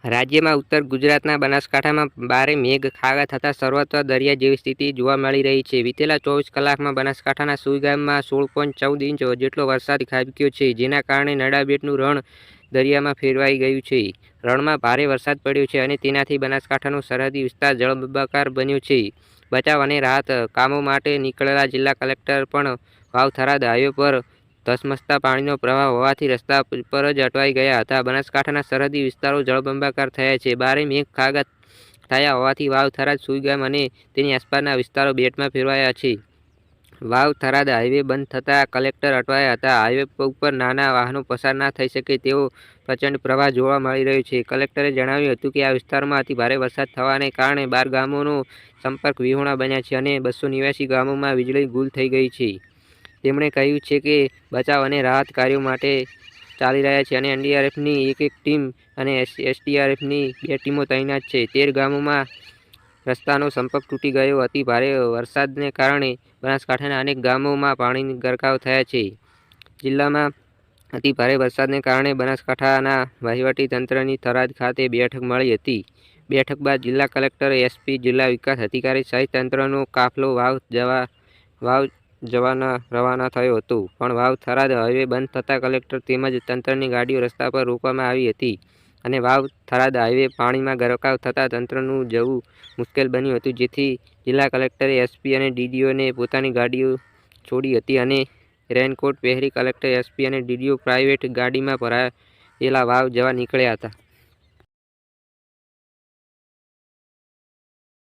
રાજ્યમાં ઉત્તર ગુજરાતના બનાસકાંઠામાં ભારે મેઘ ખાબા થતાં સર્વત્ર દરિયા જેવી સ્થિતિ જોવા મળી રહી છે. વિતેલા 24 કલાકમાં બનાસકાંઠાના સુઈ ગામમાં 16.14 ઇંચ જેટલો વરસાદ ખાબક્યો છે, જેના કારણે નડાબેટનું રણ દરિયામાં ફેરવાઈ ગયું છે. રણમાં ભારે વરસાદ પડ્યો છે અને તેનાથી બનાસકાંઠાનો સરહદી વિસ્તાર જળબંબાકાર બન્યો છે. બચાવ અને રાહત કામો માટે નીકળેલા જિલ્લા કલેક્ટર પણ વાવ-થરાદ હાઈવે પર ધસમસતા પાણીનો પ્રવાહ હોવાથી રસ્તા પર જ અટવાઈ ગયા હતા. બનાસકાંઠાના સરહદી વિસ્તારો જળબંબાકાર થયા છે. ભારે મેઘ ખાબા થયા હોવાથી વાવ-થરાદ, સુઈગામ અને તેની આસપાસના વિસ્તારો બેટમાં ફેરવાયા છે. વાવ-થરાદ હાઈવે બંધ થતાં કલેક્ટર અટવાયા હતા. હાઈવે ઉપર નાના વાહનો પસાર ના થઈ શકે તેવો પ્રચંડ પ્રવાહ જોવા મળી રહ્યો છે. કલેક્ટરે જણાવ્યું હતું કે આ વિસ્તારોમાં અતિભારે વરસાદ થવાને કારણે 12 ગામોનો સંપર્ક વિહોણા બન્યા છે અને 289 ગામોમાં વીજળી ગુલ થઈ ગઈ છે. તેમણે કહ્યું છે કે બચાવ અને રાહત કાર્યો માટે ચાલી રહ્યા છે અને એનડીઆરએફની એક ટીમ અને એસડીઆરએફની 2 ટીમો તૈનાત છે. 13 ગામોમાં રસ્તાનો સંપર્ક તૂટી ગયો. અતિ ભારે વરસાદને કારણે બનાસકાંઠાના અનેક ગામોમાં પાણીની ગરકાવ થયા છે. જિલ્લામાં અતિ ભારે વરસાદને કારણે બનાસકાંઠાના વહીવટી તંત્રની થરાદ ખાતે બેઠક મળી હતી. બેઠક બાદ જિલ્લા કલેક્ટર, એસપી, જિલ્લા વિકાસ અધિકારી સહિત તંત્રનો કાફલો વાવ જવા રવાના થયો હતો. પણ વાવ-થરાદ હાઈવે બંધ થતાં કલેક્ટર તેમજ તંત્રની ગાડીઓ રસ્તા પર રોકવામાં આવી હતી અને વાવ-થરાદ હાઈવે પાણીમાં ગરકાવ થતાં તંત્રનું જવું મુશ્કેલ બન્યું હતું, જેથી જિલ્લા કલેક્ટરે એસપી અને ડીડીઓને પોતાની ગાડીઓ છોડી હતી અને રેઇનકોટ પહેરી કલેક્ટર, એસપી અને ડીડીઓ પ્રાઇવેટ ગાડીમાં ભરાયેલા વાવ જવા નીકળ્યા હતા.